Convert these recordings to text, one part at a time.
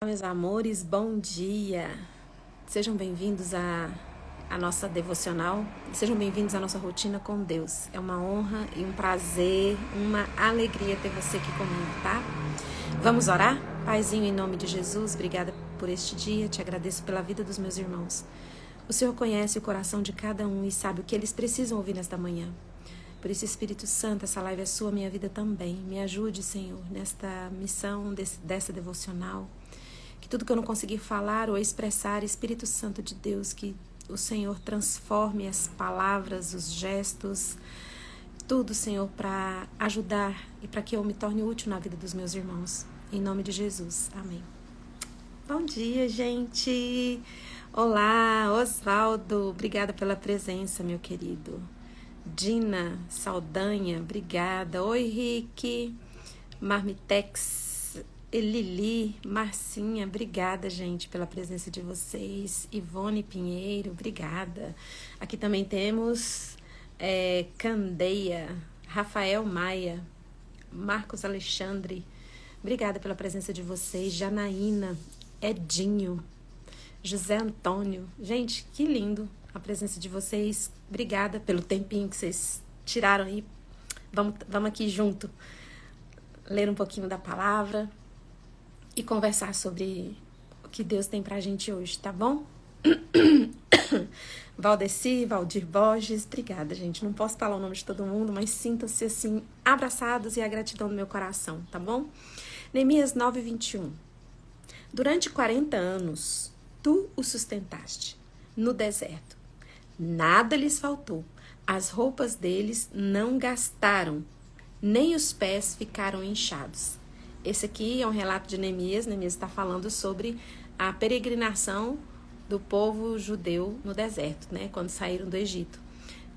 Meus amores, bom dia. Sejam bem-vindos à nossa devocional. Sejam bem-vindos à nossa rotina com Deus. É uma honra e um prazer, uma alegria ter você aqui comigo, tá? Vamos orar? Paizinho, em nome de Jesus, obrigada por este dia. Te agradeço pela vida dos meus irmãos. O Senhor conhece o coração de cada um e sabe o que eles precisam ouvir nesta manhã. Por isso, Espírito Santo, essa live é sua, minha vida também. Me ajude, Senhor, nesta missão dessa devocional. Que tudo que eu não conseguir falar ou expressar, Espírito Santo de Deus, que o Senhor transforme as palavras, os gestos, tudo, Senhor, para ajudar e para que eu me torne útil na vida dos meus irmãos. Em nome de Jesus. Amém. Bom dia, gente! Olá, Osvaldo, obrigada pela presença, meu querido. Dina Saldanha, obrigada. Oi, Rick, Marmitex, Lili, Marcinha, obrigada, gente, pela presença de vocês. Ivone Pinheiro, obrigada. Aqui também temos Candeia, Rafael Maia, Marcos Alexandre, obrigada pela presença de vocês. Janaína, Edinho, José Antônio. Gente, que lindo a presença de vocês. Obrigada pelo tempinho que vocês tiraram aí. Vamos aqui junto ler um pouquinho da palavra e conversar sobre o que Deus tem pra gente hoje, tá bom? Valdeci, Valdir Borges, obrigada, gente. Não posso falar o nome de todo mundo, mas sintam-se assim, abraçados e a gratidão do meu coração, tá bom? Neemias 9:21. Durante 40 anos, tu o sustentaste no deserto. Nada lhes faltou. As roupas deles não gastaram, nem os pés ficaram inchados. Esse aqui é um relato de Neemias. Neemias está falando sobre a peregrinação do povo judeu no deserto, né? Quando saíram do Egito.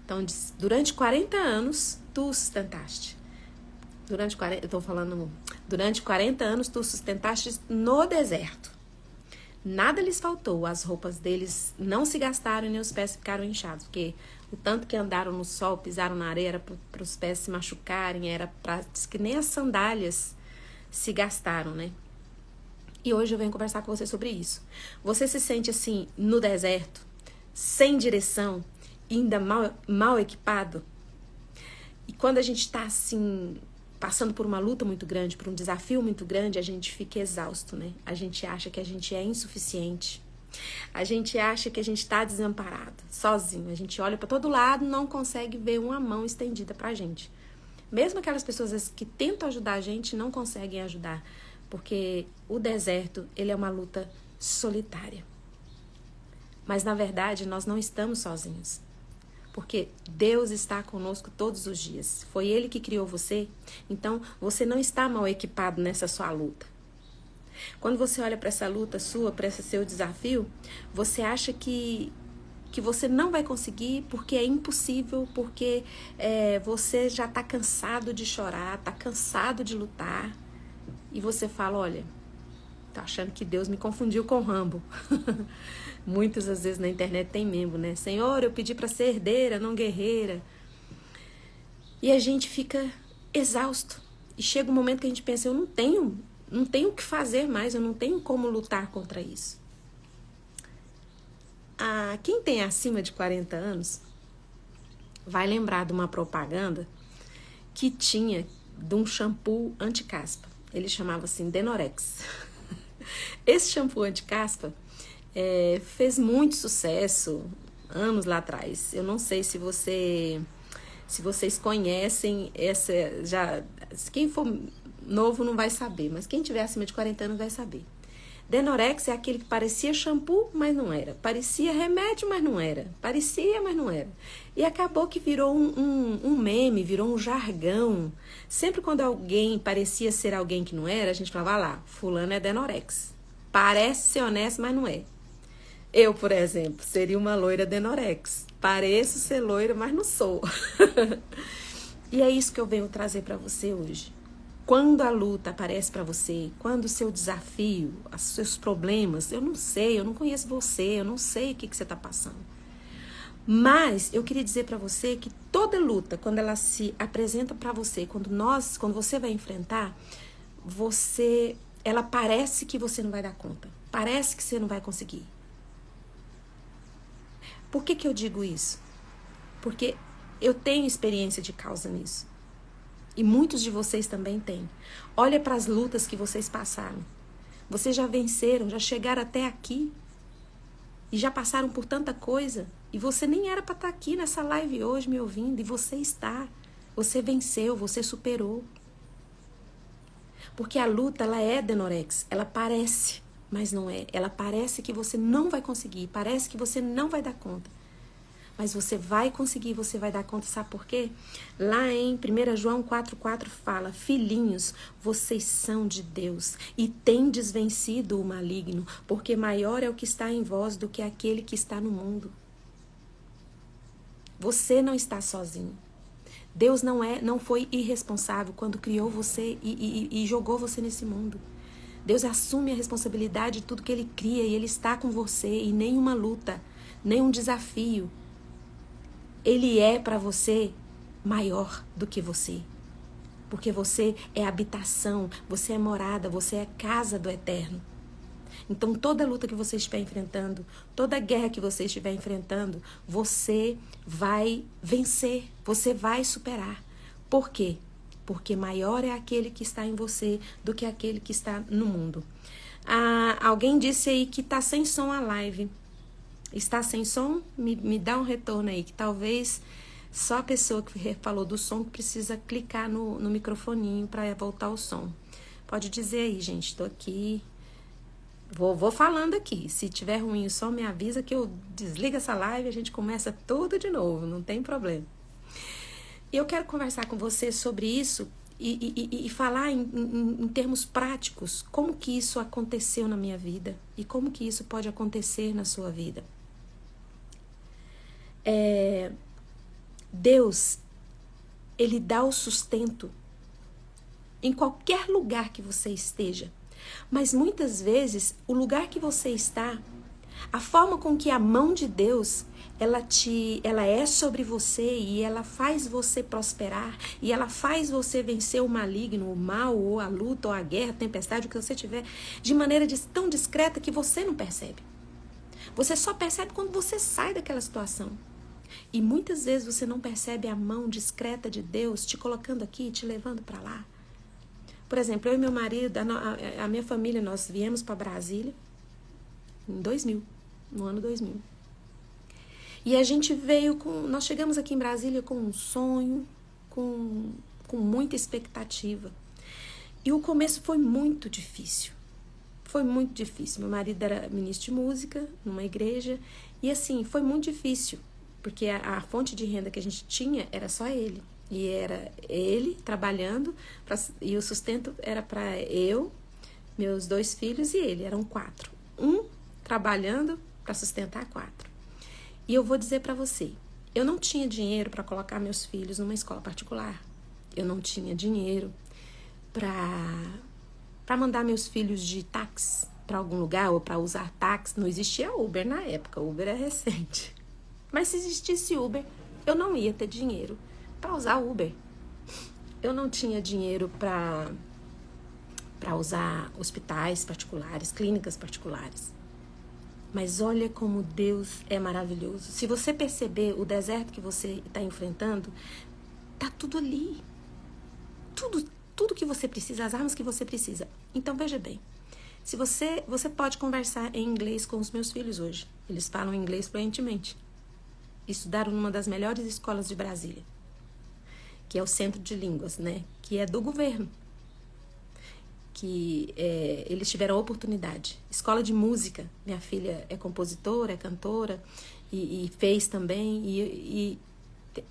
Então, durante 40 anos, tu o sustentaste. Durante 40 anos, tu o sustentaste no deserto. Nada lhes faltou. As roupas deles não se gastaram e nem os pés ficaram inchados. Porque o tanto que andaram no sol, pisaram na areia, era para os pés se machucarem, era para que nem as sandálias se gastaram, né? E hoje eu venho conversar com você sobre isso. Você se sente assim, no deserto, sem direção, ainda mal equipado? E quando a gente está assim, passando por uma luta muito grande, por um desafio muito grande, a gente fica exausto, né? A gente acha que a gente é insuficiente. A gente acha que a gente está desamparado, sozinho. A gente olha para todo lado e não consegue ver uma mão estendida pra gente. Mesmo aquelas pessoas que tentam ajudar a gente não conseguem ajudar, porque o deserto, ele é uma luta solitária. Mas, na verdade, nós não estamos sozinhos, porque Deus está conosco todos os dias. Foi Ele que criou você, então você não está mal equipado nessa sua luta. Quando você olha para essa luta sua, para esse seu desafio, você acha que você não vai conseguir porque é impossível, porque você já está cansado de chorar, está cansado de lutar. E você fala, olha, tá achando que Deus me confundiu com Rambo. Muitas às vezes na internet tem meme, né? Senhor, eu pedi para ser herdeira, não guerreira. E a gente fica exausto. E chega um momento que a gente pensa, eu não tenho o que fazer mais, eu não tenho como lutar contra isso. Quem tem acima de 40 anos vai lembrar de uma propaganda que tinha de um shampoo anti-caspa. Ele chamava assim Denorex. Esse shampoo anti-caspa fez muito sucesso anos lá atrás. Eu não sei se vocês conhecem essa. Quem for novo não vai saber, mas quem tiver acima de 40 anos vai saber. Denorex é aquele que parecia shampoo, mas não era. Parecia remédio, mas não era. Parecia, mas não era. E acabou que virou um meme, virou um jargão. Sempre quando alguém parecia ser alguém que não era, a gente falava, lá, fulano é Denorex. Parece ser honesto, mas não é. Eu, por exemplo, seria uma loira Denorex. Pareço ser loira, mas não sou. E é isso que eu venho trazer para você hoje. Quando a luta aparece para você, quando o seu desafio, os seus problemas, eu não sei, eu não conheço você, eu não sei o que você está passando. Mas eu queria dizer para você que toda luta, quando ela se apresenta para você, quando você vai enfrentar, você ela parece que você não vai dar conta. Parece que você não vai conseguir. Por que eu digo isso? Porque eu tenho experiência de causa nisso. E muitos de vocês também têm. Olha para as lutas que vocês passaram. Vocês já venceram, já chegaram até aqui. E já passaram por tanta coisa. E você nem era para estar aqui nessa live hoje me ouvindo. E você está. Você venceu, você superou. Porque a luta, ela é denorex. Ela parece, mas não é. Ela parece que você não vai conseguir. Parece que você não vai dar conta. Mas você vai conseguir, você vai dar conta. Sabe por quê? Lá em 1 João 4,4 fala: filhinhos, vocês são de Deus e tendes vencido o maligno, porque maior é o que está em vós do que aquele que está no mundo. Você não está sozinho. Deus não foi irresponsável quando criou você e jogou você nesse mundo. Deus assume a responsabilidade de tudo que Ele cria e Ele está com você. E nenhuma luta, nenhum desafio, Ele é para você maior do que você. Porque você é habitação, você é morada, você é casa do Eterno. Então toda luta que você estiver enfrentando, toda guerra que você estiver enfrentando, você vai vencer, você vai superar. Por quê? Porque maior é aquele que está em você do que aquele que está no mundo. Alguém disse aí que está sem som a live. Está sem som? Me dá um retorno aí, que talvez só a pessoa que falou do som precisa clicar no microfoninho para voltar o som. Pode dizer aí, gente, estou aqui. Vou falando aqui. Se tiver ruim o som, me avisa que eu desligo essa live e a gente começa tudo de novo, não tem problema. E eu quero conversar com você sobre isso e falar em termos práticos, como que isso aconteceu na minha vida e como que isso pode acontecer na sua vida. Deus, Ele dá o sustento em qualquer lugar que você esteja. Mas muitas vezes, o lugar que você está, a forma com que a mão de Deus, ela é sobre você e ela faz você prosperar e ela faz você vencer o maligno, o mal, ou a luta, ou a guerra, a tempestade, o que você tiver, de maneira tão discreta que você não percebe. Você só percebe quando você sai daquela situação. E muitas vezes você não percebe a mão discreta de Deus te colocando aqui, te levando para lá. Por exemplo, eu e meu marido, a minha família, nós viemos para Brasília em 2000, no ano 2000. E a gente nós chegamos aqui em Brasília com um sonho, com muita expectativa. E o começo foi muito difícil. Foi muito difícil. Meu marido era ministro de música numa igreja. E assim, foi muito difícil. Porque a fonte de renda que a gente tinha era só ele. E era ele trabalhando, e o sustento era para eu, meus 2 filhos e ele, eram 4. Um trabalhando para sustentar 4. E eu vou dizer para você, eu não tinha dinheiro para colocar meus filhos numa escola particular. Eu não tinha dinheiro para mandar meus filhos de táxi para algum lugar ou para usar táxi. Não existia Uber na época, Uber é recente. Mas se existisse Uber, eu não ia ter dinheiro para usar Uber. Eu não tinha dinheiro para usar hospitais particulares, clínicas particulares. Mas olha como Deus é maravilhoso. Se você perceber o deserto que você está enfrentando, tá tudo ali. Tudo que você precisa, as armas que você precisa. Então veja bem, se você pode conversar em inglês com os meus filhos hoje. Eles falam inglês fluentemente. Estudaram numa das melhores escolas de Brasília, que é o Centro de Línguas, né? Que é do governo. Que eles tiveram a oportunidade. Escola de música. Minha filha é compositora, é cantora e fez também. E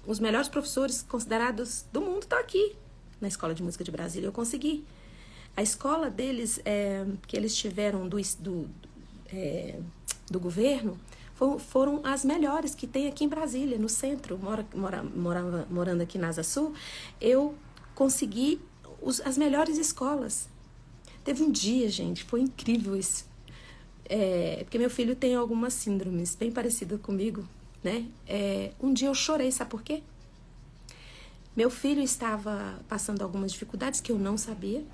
os melhores professores considerados do mundo estão aqui na Escola de Música de Brasília. Eu consegui. A escola deles, que eles tiveram do governo, foram as melhores que tem aqui em Brasília, no centro. Morando aqui na Asa Sul, eu consegui as melhores escolas. Teve um dia, gente, foi incrível isso. Porque meu filho tem algumas síndromes bem parecidas comigo, né? Um dia eu chorei, sabe por quê? Meu filho estava passando algumas dificuldades que eu não sabia.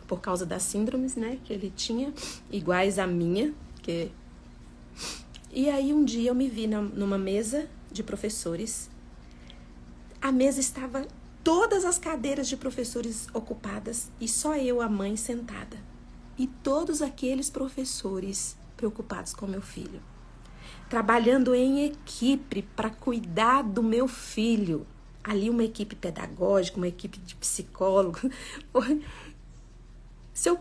por causa das síndromes, né, que ele tinha, iguais à minha. E aí um dia eu me vi numa mesa de professores. A mesa estava todas as cadeiras de professores ocupadas e só eu, a mãe, sentada. E todos aqueles professores preocupados com meu filho, trabalhando em equipe para cuidar do meu filho. Ali uma equipe pedagógica, uma equipe de psicólogo. Se eu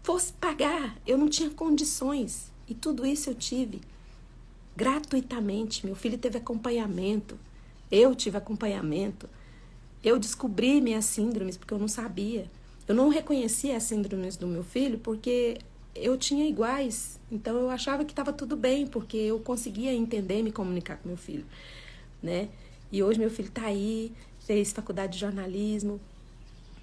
fosse pagar, eu não tinha condições. E tudo isso eu tive gratuitamente. Meu filho teve acompanhamento, eu tive acompanhamento. Eu descobri minhas síndromes porque eu não sabia. Eu não reconhecia as síndromes do meu filho porque eu tinha iguais. Então eu achava que estava tudo bem, porque eu conseguia entender e me comunicar com meu filho, né? E hoje meu filho está aí, fez faculdade de jornalismo,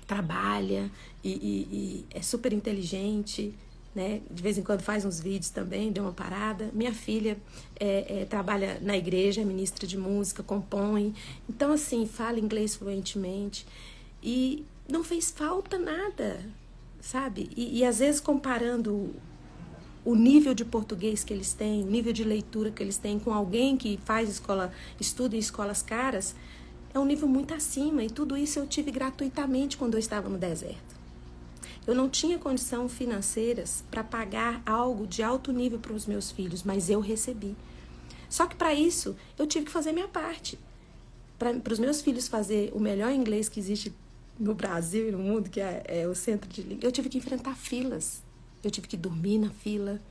trabalha e é super inteligente, né? De vez em quando faz uns vídeos também, deu uma parada. Minha filha trabalha na igreja, é ministra de música, compõe. Então, assim, fala inglês fluentemente. E não fez falta nada, sabe? E às vezes comparando o nível de português que eles têm, o nível de leitura que eles têm com alguém que estuda em escolas caras, é um nível muito acima. E tudo isso eu tive gratuitamente quando eu estava no deserto. Eu não tinha condição financeiras para pagar algo de alto nível para os meus filhos, mas eu recebi. Só que para isso eu tive que fazer minha parte. Para os meus filhos fazer o melhor inglês que existe no Brasil e no mundo, que é o centro de língua, eu tive que enfrentar filas. Eu tive que dormir na fila.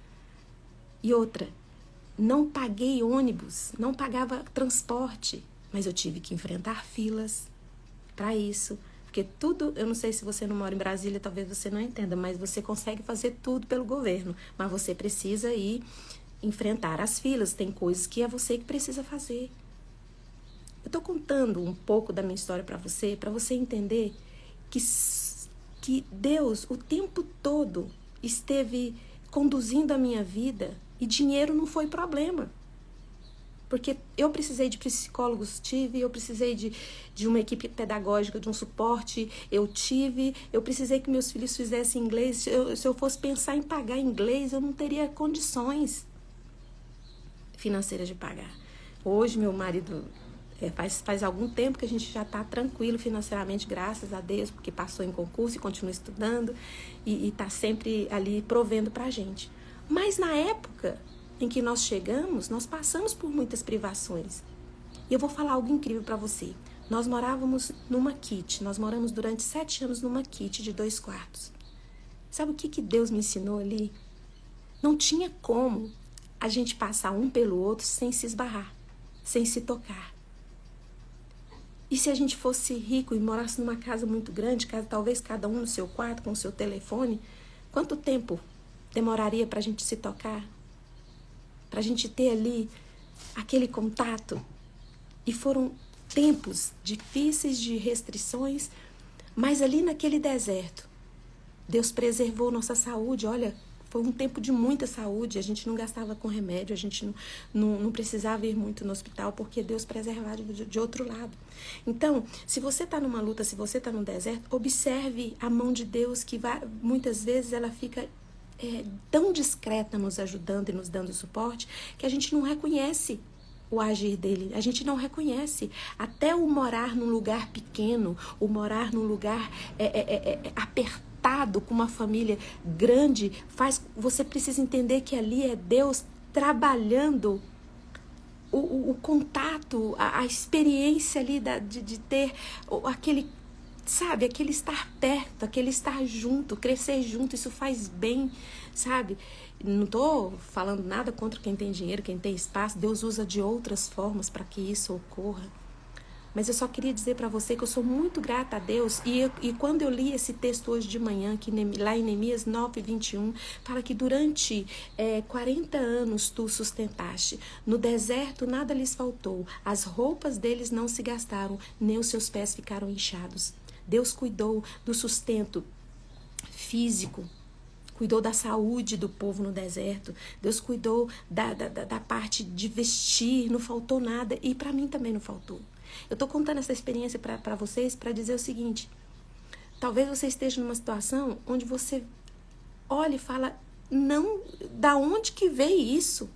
E outra, não paguei ônibus, não pagava transporte, mas eu tive que enfrentar filas para isso. Porque tudo, eu não sei se você não mora em Brasília, talvez você não entenda, mas você consegue fazer tudo pelo governo. Mas você precisa ir enfrentar as filas. Tem coisas que é você que precisa fazer. Eu estou contando um pouco da minha história para você entender que Deus, o tempo todo, esteve conduzindo a minha vida e dinheiro não foi problema. Porque eu precisei de psicólogos, eu precisei de uma equipe pedagógica, de um suporte, eu precisei que meus filhos fizessem inglês. Se eu fosse pensar em pagar inglês, eu não teria condições financeiras de pagar. Hoje, meu marido, faz algum tempo que a gente já está tranquilo financeiramente, graças a Deus, porque passou em concurso e continua estudando e está sempre ali provendo para a gente. Mas na época em que nós chegamos, nós passamos por muitas privações. E eu vou falar algo incrível para você. Nós morávamos numa kit, nós moramos durante 7 anos numa kit de 2 quartos. Sabe o que Deus me ensinou ali? Não tinha como a gente passar um pelo outro sem se esbarrar, sem se tocar. E se a gente fosse rico e morasse numa casa muito grande, talvez cada um no seu quarto, com o seu telefone, quanto tempo demoraria para a gente se tocar? Para a gente ter ali aquele contato? E foram tempos difíceis de restrições, mas ali naquele deserto, Deus preservou nossa saúde. Olha, foi um tempo de muita saúde, a gente não gastava com remédio, a gente não precisava ir muito no hospital, porque Deus preservava de outro lado. Então, se você está numa luta, se você está no deserto, observe a mão de Deus, que muitas vezes ela fica tão discreta nos ajudando e nos dando suporte, que a gente não reconhece o agir dele, a gente não reconhece. Até o morar num lugar pequeno, o morar num lugar apertado, com uma família grande, você precisa entender que ali é Deus trabalhando o contato, a experiência ali de ter aquele, sabe, aquele estar perto, aquele estar junto, crescer junto. Isso faz bem, sabe? Não estou falando nada contra quem tem dinheiro, quem tem espaço. Deus usa de outras formas para que isso ocorra. Mas eu só queria dizer para você que eu sou muito grata a Deus. E quando eu li esse texto hoje de manhã, lá em Neemias 9:21, fala que durante 40 anos tu sustentaste. No deserto nada lhes faltou. As roupas deles não se gastaram, nem os seus pés ficaram inchados. Deus cuidou do sustento físico. Cuidou da saúde do povo no deserto. Deus cuidou da parte de vestir. Não faltou nada. E para mim também não faltou. Eu estou contando essa experiência para vocês para dizer o seguinte: Talvez você esteja numa situação onde você olha e fala, não, da onde que veio isso?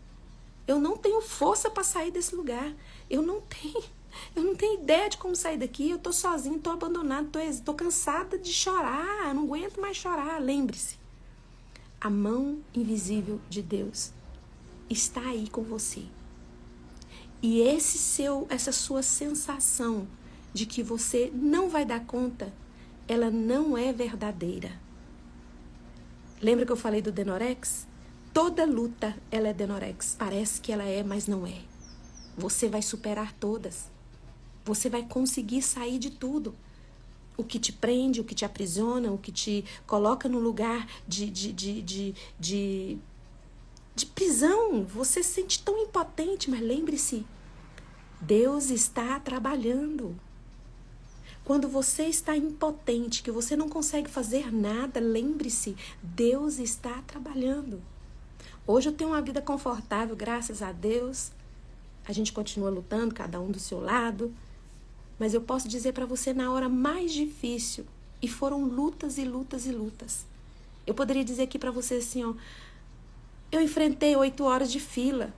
Eu não tenho força para sair desse lugar. Eu não tenho ideia de como sair daqui. Eu tô sozinho, tô abandonado, tô cansada de chorar. Eu não aguento mais chorar. Lembre-se, a mão invisível de Deus está aí com você. E essa sua sensação de que você não vai dar conta, ela não é verdadeira. Lembra que eu falei do Denorex? Toda luta, ela é Denorex. Parece que ela é, mas não é. Você vai superar todas. Você vai conseguir sair de tudo. O que te prende, o que te aprisiona, o que te coloca no lugar de prisão. Você se sente tão impotente, mas lembre-se, Deus está trabalhando. Quando você está impotente, que você não consegue fazer nada, lembre-se, Deus está trabalhando. Hoje eu tenho uma vida confortável, graças a Deus. A gente continua lutando, cada um do seu lado. Mas eu posso dizer para você, na hora mais difícil, e foram lutas e lutas e lutas. Eu poderia dizer aqui para você assim, ó, eu enfrentei 8 horas de fila.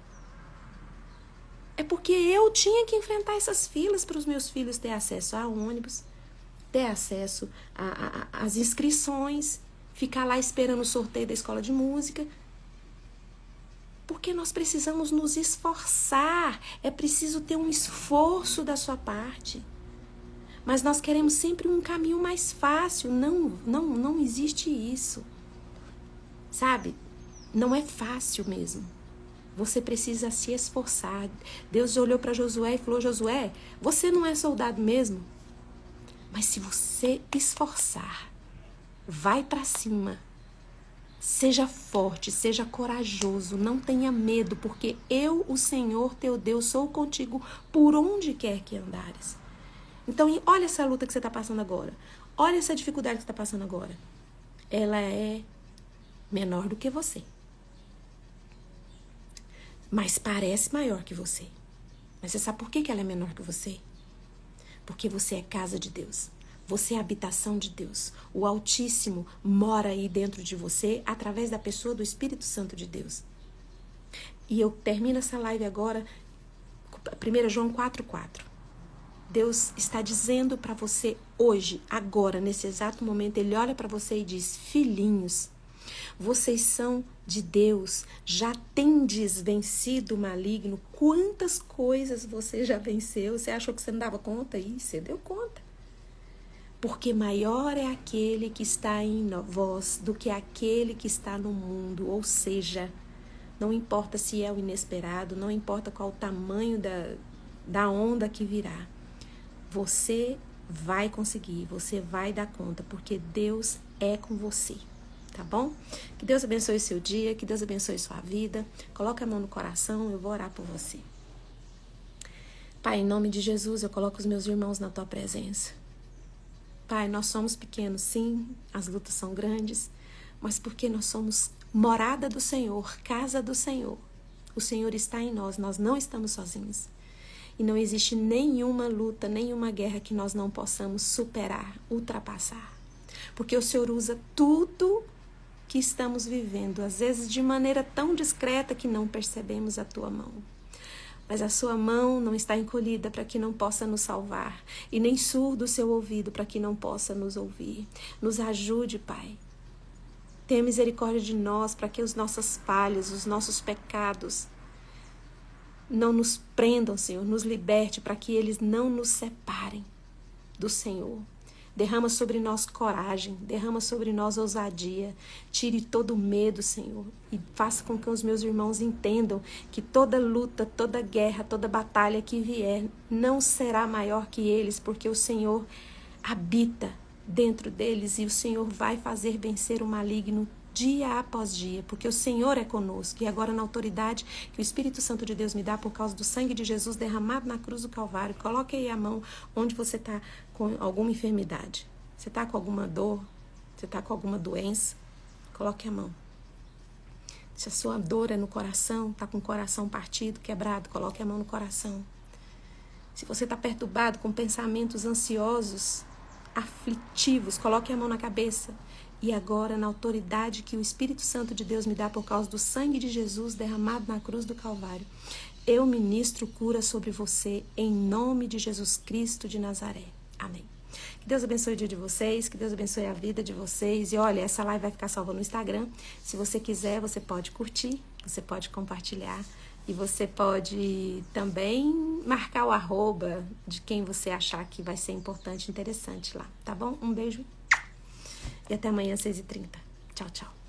É porque eu tinha que enfrentar essas filas para os meus filhos ter acesso a ônibus, ter acesso às inscrições, ficar lá esperando o sorteio da escola de música. Porque nós precisamos nos esforçar, é preciso ter um esforço da sua parte. Mas nós queremos sempre um caminho mais fácil, não existe isso. Sabe? Não é fácil mesmo. Você precisa se esforçar. Deus olhou para Josué e falou, Josué, você não é soldado mesmo? Mas se você esforçar, vai para cima. Seja forte, seja corajoso, não tenha medo, porque eu, o Senhor teu Deus, sou contigo por onde quer que andares. Então, olha essa luta que você está passando agora. Olha essa dificuldade que você está passando agora. Ela é menor do que você. Mas parece maior que você. Mas você sabe por que ela é menor que você? Porque você é casa de Deus. Você é a habitação de Deus. O Altíssimo mora aí dentro de você através da pessoa do Espírito Santo de Deus. E eu termino essa live agora, 1 João 4,4. Deus está dizendo para você hoje, agora, nesse exato momento, Ele olha para você e diz, filhinhos, vocês são de Deus, já tendes vencido o maligno. Quantas coisas você já venceu? Você achou que você não dava conta? Ih, você deu conta. Porque maior é aquele que está em vós do que aquele que está no mundo. Ou seja, não importa se é o inesperado, não importa qual o tamanho da onda que virá. Você vai conseguir, você vai dar conta, porque Deus é com você. Tá bom? Que Deus abençoe o seu dia, que Deus abençoe sua vida. Coloque a mão no coração, eu vou orar por você. Pai, em nome de Jesus, eu coloco os meus irmãos na tua presença. Pai, nós somos pequenos, sim, as lutas são grandes, mas porque nós somos morada do Senhor, casa do Senhor. O Senhor está em nós, nós não estamos sozinhos. E não existe nenhuma luta, nenhuma guerra que nós não possamos superar, ultrapassar. Porque o Senhor usa tudo que estamos vivendo, às vezes de maneira tão discreta que não percebemos a tua mão. Mas a sua mão não está encolhida para que não possa nos salvar, e nem surdo o seu ouvido para que não possa nos ouvir. Nos ajude, Pai. Tenha misericórdia de nós para que as nossas falhas, os nossos pecados não nos prendam, Senhor, nos liberte para que eles não nos separem do Senhor. Derrama sobre nós coragem, derrama sobre nós ousadia, tire todo o medo, Senhor, e faça com que os meus irmãos entendam que toda luta, toda guerra, toda batalha que vier não será maior que eles, porque o Senhor habita dentro deles e o Senhor vai fazer vencer o maligno dia após dia, porque o Senhor é conosco. E agora, na autoridade que o Espírito Santo de Deus me dá por causa do sangue de Jesus derramado na cruz do Calvário, coloque aí a mão onde você está com alguma enfermidade. Você está com alguma dor? Você está com alguma doença? Coloque a mão. Se a sua dor é no coração, está com o coração partido, quebrado, coloque a mão no coração. Se você está perturbado com pensamentos ansiosos, aflitivos, coloque a mão na cabeça. E agora, na autoridade que o Espírito Santo de Deus me dá por causa do sangue de Jesus derramado na cruz do Calvário, eu ministro cura sobre você em nome de Jesus Cristo de Nazaré. Amém. Que Deus abençoe o dia de vocês, que Deus abençoe a vida de vocês. E olha, essa live vai ficar salva no Instagram. Se você quiser, você pode curtir, você pode compartilhar. E você pode também marcar o arroba de quem você achar que vai ser importante e interessante lá, tá bom? Um beijo e até amanhã, 6h30. Tchau, tchau.